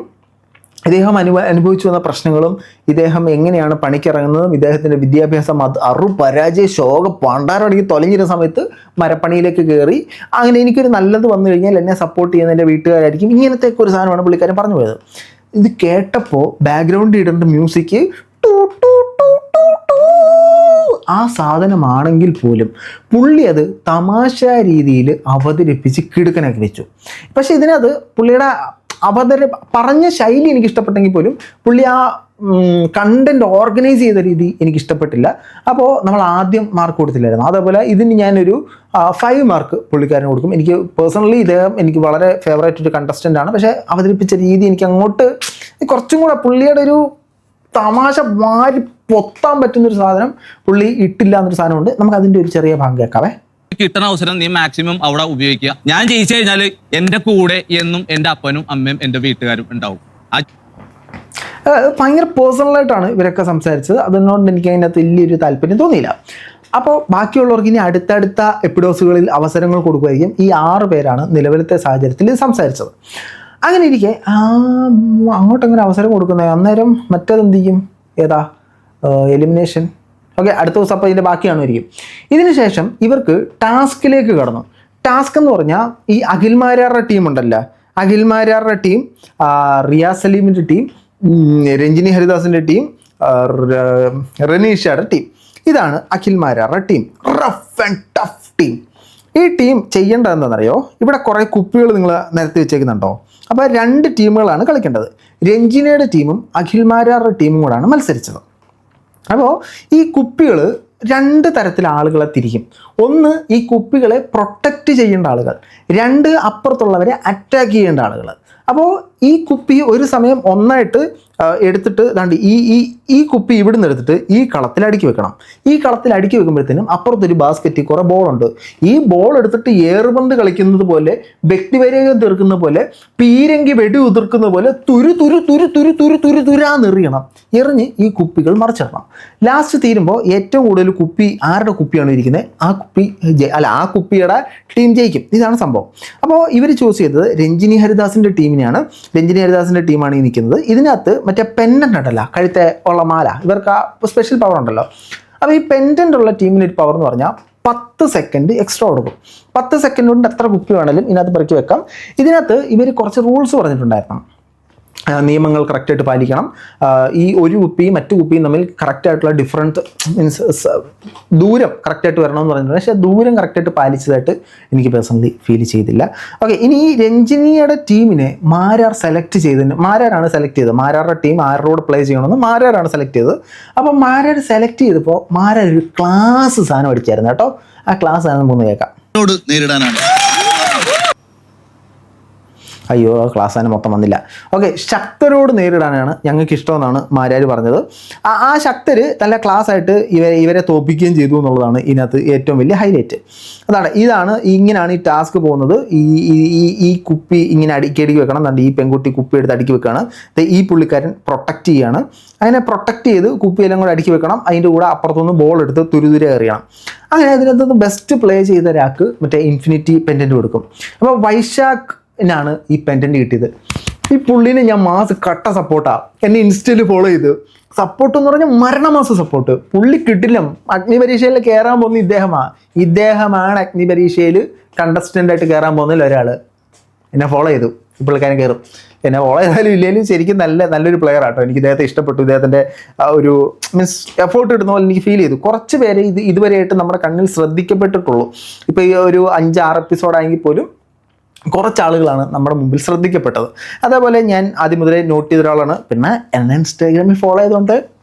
ഇദ്ദേഹം അനുഭവിച്ചു വന്ന പ്രശ്നങ്ങളും, ഇദ്ദേഹം എങ്ങനെയാണ് പണിക്കിറങ്ങുന്നതും, ഇദ്ദേഹത്തിൻ്റെ വിദ്യാഭ്യാസം പരാജയ ശോക പണ്ടാരടങ്ങി തൊലഞ്ഞിരുന്ന സമയത്ത് മരപ്പണിയിലേക്ക് കയറി. അങ്ങനെ എനിക്കൊരു നല്ലത് വന്നു കഴിഞ്ഞാൽ എന്നെ സപ്പോർട്ട് ചെയ്യുന്ന എൻ്റെ വീട്ടുകാരായിരിക്കും. ഇങ്ങനത്തെയൊക്കെ ഒരു സാധനമാണ് പുള്ളിക്കാരൻ പറഞ്ഞു പോയത്. ഇത് കേട്ടപ്പോൾ ബാക്ക്ഗ്രൗണ്ടിൽ ഇടേണ്ട മ്യൂസിക് ആ സാധനമാണെങ്കിൽ പോലും പുള്ളി അത് തമാശ രീതിയിൽ അവതരിപ്പിച്ച് കിടുക്കനാക്കി വെച്ചു. പക്ഷെ ഇതിനകത്ത് പുള്ളിയുടെ പറഞ്ഞ ശൈലി എനിക്ക് ഇഷ്ടപ്പെട്ടെങ്കിൽ പോലും പുള്ളി ആ കണ്ടന്റ് ഓർഗനൈസ് ചെയ്ത രീതി എനിക്ക് ഇഷ്ടപ്പെട്ടില്ല. അപ്പോൾ നമ്മൾ ആദ്യം മാർക്ക് കൊടുത്തില്ലായിരുന്നു. അതേപോലെ ഇതിന് ഞാനൊരു 5 മാർക്ക് പുള്ളിക്കാരന് കൊടുക്കും. എനിക്ക് പേഴ്സണലി ഇദ്ദേഹം എനിക്ക് വളരെ ഫേവറേറ്റ് ഒരു കണ്ടസ്റ്റൻ്റ് ആണ്. പക്ഷേ അവതരിപ്പിച്ച രീതി എനിക്ക് അങ്ങോട്ട് കുറച്ചും കൂടെ പുള്ളിയുടെ ഒരു തമാശ മാറി പൊത്താൻ പറ്റുന്നൊരു സാധനം പുള്ളി ഇട്ടില്ല എന്നൊരു സാധനമുണ്ട്. നമുക്ക് അതിൻ്റെ ഒരു ചെറിയ ഭാഗം കേൾക്കാവേ. കിട്ടുന്ന അവസരം നീ മാക്സിമം അവിടെ ഉപയോഗിക്കുക. ഞാൻ ജയിച്ചു കഴിഞ്ഞാൽ എൻ്റെ കൂടെ എന്നും എൻ്റെ അപ്പനും അമ്മയും എൻ്റെ വീട്ടുകാരും ഉണ്ടാവും. ഭയങ്കര പേഴ്സണലായിട്ടാണ് ഇവരൊക്കെ സംസാരിച്ചത്. അതുകൊണ്ട് എനിക്ക് അതിനകത്ത് വലിയൊരു താല്പര്യം തോന്നിയില്ല. അപ്പോൾ ബാക്കിയുള്ളവർക്ക് ഇനി അടുത്തടുത്ത എപ്പിസോഡുകളിൽ അവസരങ്ങൾ കൊടുക്കുമായിരിക്കും. ഈ 6 പേരാണ് നിലവിലത്തെ സാഹചര്യത്തിൽ സംസാരിച്ചത്. അങ്ങനെ ഇരിക്കെ അങ്ങോട്ടെങ്ങനെ അവസരം കൊടുക്കുന്നത്, അന്നേരം മറ്റേതെന്ത് ചെയ്യും, ഏതാ എലിമിനേഷൻ. ഓക്കെ, അടുത്ത ദിവസം അപ്പോൾ ഇതിൻ്റെ ബാക്കിയാണുമായിരിക്കും. ഇതിന് ശേഷം ഇവർക്ക് ടാസ്കിലേക്ക് കടന്നു. ടാസ്ക് എന്ന് പറഞ്ഞാൽ ഈ അഖിൽമാരാറുടെ ടീം ഉണ്ടല്ലോ, അഖിൽമാരാറുടെ ടീം, റിയാസ് സലീമിൻ്റെ ടീം, രഞ്ജിനി ഹരിദാസിൻ്റെ ടീം, റനീഷയുടെ ടീം, ഇതാണ് അഖിൽമാരാറുടെ team. Rough and tough team. ഈ ടീം ചെയ്യേണ്ടത് എന്താണെന്നറിയോ, ഇവിടെ കുറേ കുപ്പികൾ നിങ്ങൾ നിരത്തി വെച്ചേക്കുന്നുണ്ടോ? അപ്പോൾ 2 ടീമുകളാണ് കളിക്കേണ്ടത്. രഞ്ജിനിയുടെ ടീമും അഖിൽമാരാറുടെ ടീമും കൂടാണ് മത്സരിച്ചത്. അപ്പോൾ ഈ കുപ്പികൾ 2 തരത്തിൽ ആളുകളെ തിരിക്കും. ഒന്ന്, ഈ കുപ്പികളെ പ്രൊട്ടക്റ്റ് ചെയ്യേണ്ട ആളുകൾ. 2, അപ്പുറത്തുള്ളവരെ അറ്റാക്ക് ചെയ്യേണ്ട ആളുകൾ. അപ്പോൾ ഈ കുപ്പി ഒരു സമയം ഒന്നായിട്ട് എടുത്തിട്ട് ദാണ്ട് ഈ കുപ്പി ഇവിടുന്ന് എടുത്തിട്ട് ഈ കളത്തിൽ അടുക്കി വെക്കണം. ഈ കളത്തിൽ അടുക്കി വെക്കുമ്പോഴത്തേനും അപ്പുറത്തൊരു ബാസ്ക്കറ്റിൽ കുറേ ബോളുണ്ട്. ഈ ബോൾ എടുത്തിട്ട് ഏറുപന്ത് കളിക്കുന്നത് പോലെ, വ്യക്തിപരേഖം തീർക്കുന്ന പോലെ, പീരങ്കി വെടി ഉതിർക്കുന്ന പോലെ തുരാന്നെറിയണം. എറിഞ്ഞ് ഈ കുപ്പികൾ മറിച്ചിടണം. ലാസ്റ്റ് തീരുമ്പോൾ ഏറ്റവും കൂടുതൽ കുപ്പി ആരുടെ കുപ്പിയാണ് ഇരിക്കുന്നത്, ആ കുപ്പിയുടെ ടീം ജയിക്കും. ഇതാണ് സംഭവം. അപ്പോൾ ഇവർ ചൂസ് ചെയ്തത് രഞ്ജിനി ഹരിദാസിൻ്റെ ടീമിനെയാണ്. രഞ്ജിനി ഹരിദാസിൻ്റെ ടീമാണ് ഈ നിൽക്കുന്നത്. ഇതിനകത്ത് മറ്റേ പെൻഡൻ്റ് ഉണ്ടല്ലോ, കഴുത്തെ ഉള്ള മാല, ഇവർക്ക് ആ സ്പെഷ്യൽ പവർ ഉണ്ടല്ലോ. അപ്പോൾ ഈ പെൻഡൻ്റ് ഉള്ള ടീമിന് ഒരു പവർ എന്ന് പറഞ്ഞാൽ 10 സെക്കൻഡ് എക്സ്ട്രാ കൊടുക്കും. 10 സെക്കൻഡ് കൊണ്ട് എത്ര കുപ്പി വേണമെങ്കിലും ഇതിനകത്ത് പെറുക്കി വെക്കാം. ഇതിനകത്ത് ഇവർ കുറച്ച് റൂൾസ് പറഞ്ഞിട്ടുണ്ടായിരുന്നു. നിയമങ്ങൾ കറക്റ്റായിട്ട് പാലിക്കണം. ഈ ഒരു കുപ്പിയും മറ്റു കുപ്പിയും തമ്മിൽ കറക്റ്റായിട്ടുള്ള ഡിഫറൻറ്റ് ദൂരം കറക്റ്റായിട്ട് വരണമെന്ന് പറഞ്ഞിട്ടുണ്ട്. പക്ഷേ ദൂരം കറക്റ്റായിട്ട് പാലിച്ചതായിട്ട് എനിക്ക് പേഴ്സണലി ഫീൽ ചെയ്തില്ല. ഓക്കെ, ഇനി ഈ രഞ്ജിനിയുടെ ടീമിനെ മാരാർ സെലക്ട് ചെയ്തതിന്, മാരാറാണ് സെലക്ട് ചെയ്തത്. മാരാറുടെ ടീം ആരോട് പ്ലേ ചെയ്യണമെന്ന് മാരാറാണ് സെലക്ട് ചെയ്തത്. അപ്പോൾ മാരാർ സെലക്ട് ചെയ്തപ്പോൾ മാരാർ ഒരു ക്ലാസ് സാധനം അടിച്ചായിരുന്നു കേട്ടോ. ആ ക്ലാസ് ആണ് നമുക്ക് കേൾക്കാം. നേരിടാനാണ്. അയ്യോ, ക്ലാസ് തന്നെ മൊത്തം വന്നില്ല. ഓക്കെ, ശക്തരോട് നേരിടാനാണ് ഞങ്ങൾക്ക് ഇഷ്ടമെന്നാണ് മാരാർ പറഞ്ഞത്. ആ ശക്തർ നല്ല ക്ലാസ് ആയിട്ട് ഇവരെ തോൽപ്പിക്കുകയും ചെയ്തു എന്നുള്ളതാണ് ഇതിനകത്ത് ഏറ്റവും വലിയ ഹൈലൈറ്റ്. ഇങ്ങനെയാണ് ഈ ടാസ്ക് പോകുന്നത്. ഈ കുപ്പി ഇങ്ങനെ അടുക്കി വെക്കണം. അതുകൊണ്ട് ഈ പെൺകുട്ടി കുപ്പി എടുത്ത് അടുക്കി വെക്കുകയാണ്. ഈ പുള്ളിക്കാരൻ പ്രൊട്ടക്റ്റ് ചെയ്യുകയാണ്. അങ്ങനെ പ്രൊട്ടക്റ്റ് ചെയ്ത് കുപ്പിയെല്ലാം കൂടെ അടുക്കി വെക്കണം. അതിൻ്റെ കൂടെ അപ്പുറത്തുനിന്ന് ബോൾ എടുത്ത് തുരുതുരെ എറിയണം. അങ്ങനെ അതിനകത്ത് ബെസ്റ്റ് പ്ലേ ചെയ്ത ഒരാൾക്ക് മറ്റേ ഇൻഫിനിറ്റി പെൻഡൻറ്റ് കൊടുക്കും. അപ്പോൾ വൈശാഖ് ാണ് ഈ പെൻഡൻറ്റ് കിട്ടിയത്. ഈ പുള്ളിനെ ഞാൻ മാസ് കട്ട സപ്പോർട്ടാണ്. എന്നെ ഇൻസ്റ്റയിൽ ഫോളോ ചെയ്ത്. സപ്പോർട്ട് എന്ന് പറഞ്ഞാൽ മരണമാസ സപ്പോർട്ട്. പുള്ളി കിട്ടില്ല. അഗ്നിപരീക്ഷയിൽ കയറാൻ പോകുന്ന ഇദ്ദേഹമാണ് അഗ്നിപരീക്ഷയിൽ കണ്ടസ്റ്റൻ്റായിട്ട് കയറാൻ പോകുന്നതിൽ ഒരാൾ. എന്നെ ഫോളോ ചെയ്തു. പുള്ളിക്കാരൻ കയറും. എന്നെ ഫോളോ ചെയ്താലും ഇല്ലെങ്കിലും ശരിക്കും നല്ലൊരു പ്ലെയർ ആട്ടോ. എനിക്ക് ഇദ്ദേഹത്തെ ഇഷ്ടപ്പെട്ടു. ഇദ്ദേഹത്തിൻ്റെ ഒരു എഫേർട്ട് ഇടുന്ന പോലെ എനിക്ക് ഫീൽ ചെയ്തു. കുറച്ച് പേര് ഇതുവരെയായിട്ട് നമ്മുടെ കണ്ണിൽ ശ്രദ്ധിക്കപ്പെട്ടിട്ടുള്ളൂ. ഇപ്പോൾ ഈ ഒരു 5-6 എപ്പിസോഡായെങ്കിൽ പോലും കുറച്ച് ആളുകളാണ് നമ്മുടെ മുമ്പിൽ ശ്രദ്ധിക്കപ്പെട്ടത്. അതേപോലെ ഞാൻ ആദ്യം മുതലേ നോട്ട് ചെയ്ത ഒരാളാണ്. പിന്നെ എന്നെ ഇൻസ്റ്റാഗ്രാമിൽ ഫോളോ ചെയ്തുകൊണ്ട്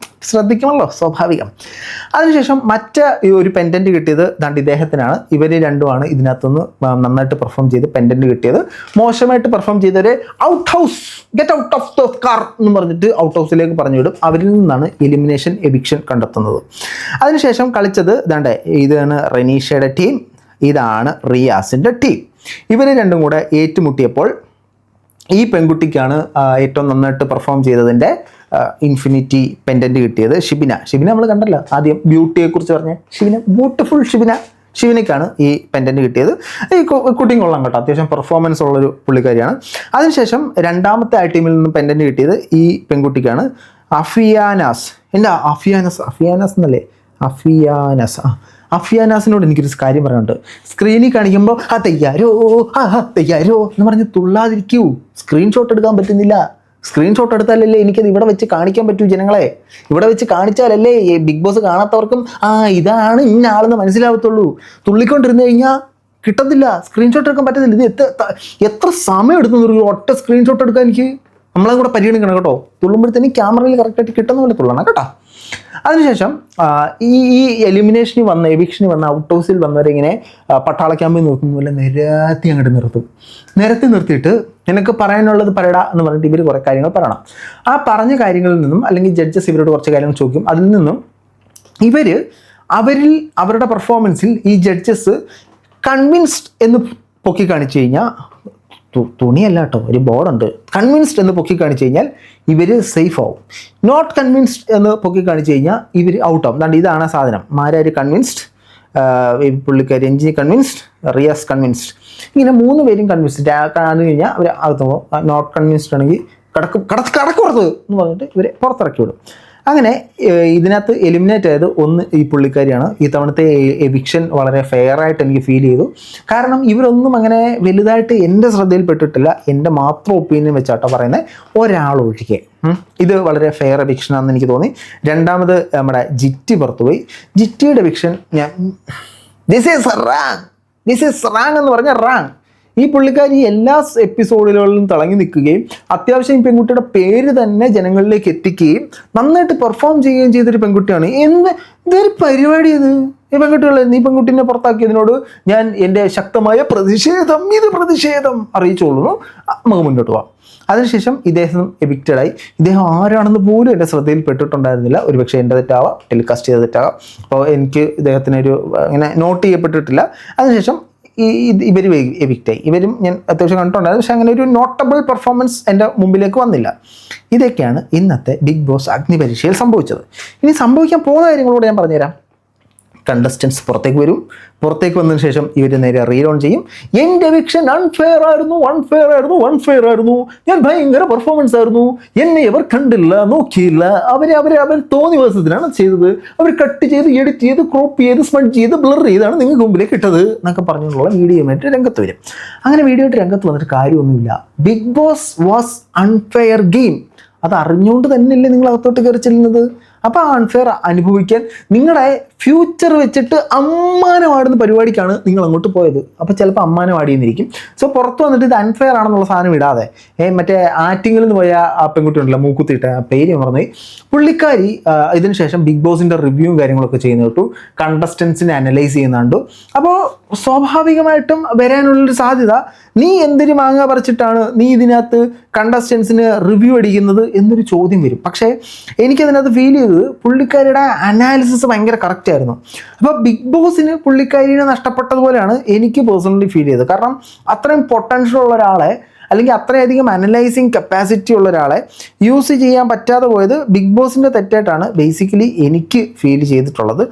ശ്രദ്ധിക്കണമല്ലോ, സ്വാഭാവികം. അതിനുശേഷം ഒരു പെൻഡൻറ്റ് കിട്ടിയത് ഇദ്ദേഹത്തിനാണ്. ഇവർ രണ്ടുമാണ് ഇതിനകത്തുനിന്ന് നന്നായിട്ട് പെർഫോം ചെയ്ത് പെൻഡൻറ്റ് കിട്ടിയത്. മോശമായിട്ട് പെർഫോം ചെയ്തവരെ get out of the car എന്ന് പറഞ്ഞിട്ട് ഔട്ട് ഹൗസിലേക്ക് പറഞ്ഞു വിടും. അവരിൽ നിന്നാണ് എവിക്ഷൻ കണ്ടെത്തുന്നത്. അതിനുശേഷം കളിച്ചത് ഇതാണ് റനീഷയുടെ ടീം, ഇതാണ് റിയാസിൻ്റെ ടീം. ഇവർ രണ്ടും കൂടെ ഏറ്റുമുട്ടിയപ്പോൾ ഈ പെൺകുട്ടിക്കാണ് ഏറ്റവും നന്നായിട്ട് പെർഫോം ചെയ്തതിൻ്റെ ഇൻഫിനിറ്റി പെൻഡൻറ്റ് കിട്ടിയത്. ഷിബിന നമ്മൾ കണ്ടല്ലോ ആദ്യം ബ്യൂട്ടിയെക്കുറിച്ച് പറഞ്ഞ ബ്യൂട്ടിഫുൾ ഷിബിനയ്ക്കാണ് ഈ പെൻഡൻറ്റ് കിട്ടിയത്. ഈ കുട്ടിയും കൊള്ളാം കേട്ടോ, അത്യാവശ്യം പെർഫോമൻസ് ഉള്ളൊരു പുള്ളിക്കാരിയാണ്. അതിനുശേഷം രണ്ടാമത്തെ ആ ടീമിൽ നിന്ന് പെൻഡൻറ്റ് കിട്ടിയത് ഈ പെൺകുട്ടിക്കാണ്. അഫിയാനാസ് എന്നല്ലേ, അഫിയാനാസിനോട് എനിക്കൊരു കാര്യം പറയാനുണ്ട്. സ്ക്രീനിൽ കാണിക്കുമ്പോൾ തയ്യാരോ എന്ന് പറഞ്ഞ് തുള്ളാതിരിക്കൂ. സ്ക്രീൻഷോട്ട് എടുക്കാൻ പറ്റുന്നില്ല. സ്ക്രീൻഷോട്ട് എടുത്താലല്ലേ എനിക്കത് ഇവിടെ വെച്ച് കാണിക്കാൻ പറ്റൂ ജനങ്ങളെ. ഇവിടെ വെച്ച് കാണിച്ചാലല്ലേ ബിഗ് ബോസ് കാണാത്തവർക്കും ഇതാണ് ഇന്ന ആളെന്ന് മനസ്സിലാവത്തുള്ളൂ. തുള്ളിക്കൊണ്ടിരുന്ന് കഴിഞ്ഞാൽ കിട്ടത്തില്ല, സ്ക്രീൻഷോട്ട് എടുക്കാൻ പറ്റത്തില്ല. ഇത് എത്ര സമയം എടുക്കുന്നു ഒറ്റ സ്ക്രീൻഷോട്ട് എടുക്കാൻ എനിക്ക്. നമ്മളെ കൂടെ പരിഗണിക്കണം കേട്ടോ. തുള്ളുമ്പോഴത്തേനും ക്യാമറയിൽ കറക്റ്റായിട്ട് കിട്ടുന്ന പോലെ തുള്ളണം കേട്ടോ. അതിനുശേഷം ഈ എവിക്ഷന് വന്ന ഔട്ട് ഹൗസിൽ വന്നവരെ ഇങ്ങനെ പട്ടാള ക്യാമ്പിൽ നിർത്തുന്ന പോലെ നിരത്തി നിർത്തിയിട്ട് നിനക്ക് പറയാനുള്ളത് പറയടാ എന്ന് പറഞ്ഞിട്ട് ഇവർ കുറേ കാര്യങ്ങൾ പറയണം. ആ പറഞ്ഞ കാര്യങ്ങളിൽ നിന്നും അല്ലെങ്കിൽ ജഡ്ജസ് ഇവരോട് കുറച്ച് കാര്യങ്ങൾ ചോദിക്കും. അതിൽ നിന്നും അവരുടെ പെർഫോമൻസിൽ ഈ ജഡ്ജസ് കൺവിൻസ്ഡ് എന്ന് പൊക്കി കാണിച്ചു കഴിഞ്ഞാൽ, തുണിയല്ല കേട്ടോ, ഒരു ബോർഡുണ്ട്, കൺവിൻസ്ഡ് എന്ന് പൊക്കി കാണിച്ചു കഴിഞ്ഞാൽ ഇവർ സേഫ് ആവും. നോട്ട് കൺവിൻസ്ഡ് എന്ന് പൊക്കി കാണിച്ചു കഴിഞ്ഞാൽ ഇവർ ഔട്ട് ആവും. ഇതാണ് സാധനം. മാരാർ കൺവിൻസ്ഡ്, പുള്ളിക്കാരി രഞ്ജിനി കൺവിൻസ്ഡ്, റിയാസ് കൺവിൻസ്ഡ്. ഇങ്ങനെ 3 പേരും കൺവിൻസ്ഡ് ആണെന്ന് കഴിഞ്ഞാൽ അവർ അകത്ത് പോകും. നോട്ട് കൺവിൻസ്ഡ് ആണെങ്കിൽ കടക്കുറത്ത് എന്ന് പറഞ്ഞിട്ട് ഇവരെ പുറത്തിറക്കി വിടും. അങ്ങനെ ഇതിനകത്ത് എലിമിനേറ്റ് ആയത് ഒന്ന് ഈ പുള്ളിക്കാരിയാണ്. ഈ തവണത്തെ എവിക്ഷൻ വളരെ ഫെയർ ആയിട്ട് എനിക്ക് ഫീൽ ചെയ്തു. കാരണം ഇവരൊന്നും അങ്ങനെ വലുതായിട്ട് എൻ്റെ ശ്രദ്ധയിൽപ്പെട്ടിട്ടില്ല. എൻ്റെ മാത്രം ഒപ്പീനിയൻ വെച്ചാട്ടോ പറയുന്നത്, ഒരാളൊഴികെ. ഇത് വളരെ ഫെയർ എവിക്ഷൻ ആണെന്ന് എനിക്ക് തോന്നി. രണ്ടാമത് നമ്മുടെ ജിറ്റി പുറത്തുപോയി. ജിറ്റിയുടെ എവിക്ഷൻ ഞാൻ ദിസ് ഈസ് റാങ് എന്ന് പറഞ്ഞാൽ റാങ്. ഈ പുള്ളിക്കാരി എല്ലാ എപ്പിസോഡുകളിലും തിളങ്ങി നിൽക്കുകയും അത്യാവശ്യം ഈ പെൺകുട്ടിയുടെ പേര് തന്നെ ജനങ്ങളിലേക്ക് എത്തിക്കുകയും നന്നായിട്ട് പെർഫോം ചെയ്യുകയും ചെയ്തൊരു പെൺകുട്ടിയാണ്. ഇതൊരു പരിപാടി ഈ പെൺകുട്ടീനെ പുറത്താക്കിയതിനോട് ഞാൻ എൻ്റെ ശക്തമായ പ്രതിഷേധം അറിയിച്ചോളുന്നു. നമുക്ക് മുന്നോട്ട് പോകാം. അതിനുശേഷം ഇദ്ദേഹം എവിക്റ്റഡായി. ഇദ്ദേഹം ആരാണെന്ന് പോലും എൻ്റെ ശ്രദ്ധയിൽപ്പെട്ടിട്ടുണ്ടായിരുന്നില്ല. ഒരുപക്ഷെ എൻ്റെ തെറ്റാവാം, ടെലികാസ്റ്റ് ചെയ്ത തെറ്റാവാം. അപ്പോൾ എനിക്ക് ഇദ്ദേഹത്തിനൊരു ഇങ്ങനെ നോട്ട് ചെയ്യപ്പെട്ടിട്ടില്ല. അതിനുശേഷം ഇവർ എവിക്റ്റായി. ഇവരും ഞാൻ അത്യാവശ്യം കണ്ടിട്ടുണ്ടായിരുന്നു, പക്ഷെ അങ്ങനെ ഒരു നോട്ടബിൾ പെർഫോമൻസ് എൻ്റെ മുമ്പിലേക്ക് വന്നില്ല. ഇതൊക്കെയാണ് ഇന്നത്തെ ബിഗ് ബോസ് അഗ്നിപരീക്ഷയിൽ സംഭവിച്ചത്. ഇനി സംഭവിക്കാൻ പോകുന്ന കാര്യങ്ങളോട് ഞാൻ പറഞ്ഞുതരാം. കണ്ടസ്റ്റൻസ് പുറത്തേക്ക് വരും. പുറത്തേക്ക് വന്നതിന് ശേഷം ഇവർ നേരെ റീൽ ഓൺ ചെയ്യും. എൻ്റെ എവിക്ഷൻ അൺഫെയർ ആയിരുന്നു, ഞാൻ ഭയങ്കര പെർഫോമൻസ് ആയിരുന്നു, എന്നെ അവർ കണ്ടില്ല, നോക്കിയില്ല, അവർ തോന്നിയ ദിവസത്തിനാണ് ചെയ്തത്, അവർ കട്ട് ചെയ്ത് എഡിറ്റ് ചെയ്ത് ക്രോപ്പ് ചെയ്ത് സ്മഡ് ചെയ്ത് ബ്ലർ ചെയ്താണ് നിങ്ങൾക്ക് മുമ്പിലേക്ക് ഇട്ടത് എന്നൊക്കെ പറഞ്ഞുള്ള വീഡിയോയുമായിട്ട് രംഗത്ത് വരും. അങ്ങനെ വീഡിയോ ആയിട്ട് രംഗത്ത് വന്നിട്ട് കാര്യമൊന്നുമില്ല. Bigg Boss was unfair game. അത് അറിഞ്ഞുകൊണ്ട് തന്നെയല്ലേ നിങ്ങൾ അകത്തോട്ട് കയറി ചെല്ലുന്നത്. അപ്പോൾ ആ അൺഫെയർ അനുഭവിക്കാൻ നിങ്ങളുടെ ഫ്യൂച്ചർ വെച്ചിട്ട് അമ്മാനമാടുന്ന പരിപാടിക്കാണ് നിങ്ങൾ അങ്ങോട്ട് പോയത്. അപ്പോൾ ചിലപ്പോൾ അമ്മാനമാടിയെന്നിരിക്കും. സോ പുറത്ത് വന്നിട്ട് ഇത് അൺഫെയർ ആണെന്നുള്ള സാധനം ഇടാതെ മറ്റേ ആറ്റിങ്ങിൽ നിന്ന് പോയ ആ പെൺകുട്ടി ഉണ്ടല്ലോ, മൂക്കുത്തിയിട്ട് ആ പേര് പറഞ്ഞ് പുള്ളിക്കാരി ഇതിന് ശേഷം ബിഗ് ബോസിൻ്റെ റിവ്യൂവും കാര്യങ്ങളൊക്കെ ചെയ്യുന്ന കേട്ടു, കണ്ടസ്റ്റൻസിനെ അനലൈസ് ചെയ്യുന്നുണ്ട്. അപ്പോൾ സ്വാഭാവികമായിട്ടും വരാനുള്ളൊരു സാധ്യത, നീ എന്തൊരു മാങ്ങ പറിച്ചിട്ടാണ് നീ ഇതിനകത്ത് കണ്ടസ്റ്റൻസിന് റിവ്യൂ അടിക്കുന്നത് എന്നൊരു ചോദ്യം വരും. പക്ഷേ എനിക്കതിനകത്ത് ഫീൽ ചെയ്തത് പുള്ളിക്കാരിയുടെ അനാലിസിസ് ഭയങ്കര കറക്റ്റ് ആയിരുന്നു. അപ്പോൾ ബിഗ് ബോസിന് പുള്ളിക്കാരിനെ നഷ്ടപ്പെട്ടതുപോലെയാണ് എനിക്ക് പേഴ്സണലി ഫീൽ ചെയ്തത്. കാരണം അത്രയും പൊട്ടൻഷ്യൽ ഉള്ള ഒരാളെ, അല്ലെങ്കിൽ അത്രയധികം അനലൈസിങ് കപ്പാസിറ്റി ഉള്ള ഒരാളെ യൂസ് ചെയ്യാൻ പറ്റാതെ പോയത് ബിഗ് ബോസിൻ്റെ തെറ്റായിട്ടാണ് ബേസിക്കലി എനിക്ക് ഫീൽ ചെയ്തിട്ടുള്ളത്.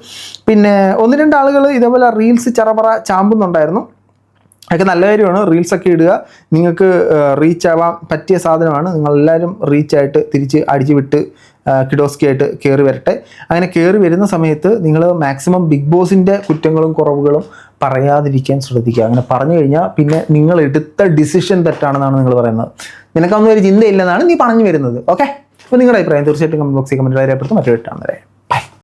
പിന്നെ 1-2 ആളുകൾ ഇതേപോലെ റീൽസ് ചറപറ ചാമ്പുന്നുണ്ടായിരുന്നു. അതൊക്കെ നല്ല കാര്യമാണ്. റീൽസൊക്കെ ഇടുക, നിങ്ങൾക്ക് റീച്ച് ആവാൻ പറ്റിയ സാധനമാണ്. നിങ്ങളെല്ലാവരും റീച്ചായിട്ട് തിരിച്ച് അടിച്ചു വിട്ട് കിഡോസ്കി ആയിട്ട് കയറി വരട്ടെ. അങ്ങനെ കയറി വരുന്ന സമയത്ത് നിങ്ങൾ മാക്സിമം ബിഗ് ബോസിൻ്റെ കുറ്റങ്ങളും കുറവുകളും പറയാതിരിക്കാൻ ശ്രദ്ധിക്കുക. അങ്ങനെ പറഞ്ഞു കഴിഞ്ഞാൽ പിന്നെ നിങ്ങൾ എടുത്ത ഡിസിഷൻ തെറ്റാണെന്നാണ് നിങ്ങൾ പറയുന്നത്. നിനക്കൊന്നും ഒരു ചിന്തയില്ലെന്നാണ് നീ പറഞ്ഞു വരുന്നത്. ഓക്കെ, അപ്പോൾ നിങ്ങളുടെ അഭിപ്രായം തീർച്ചയായിട്ടും കമൻറ്റ് ബോക്സിൽ കമൻറ്റ് രേഖപ്പെടുത്തും. മറ്റൊരു ഇട്ടാണ് വരെ.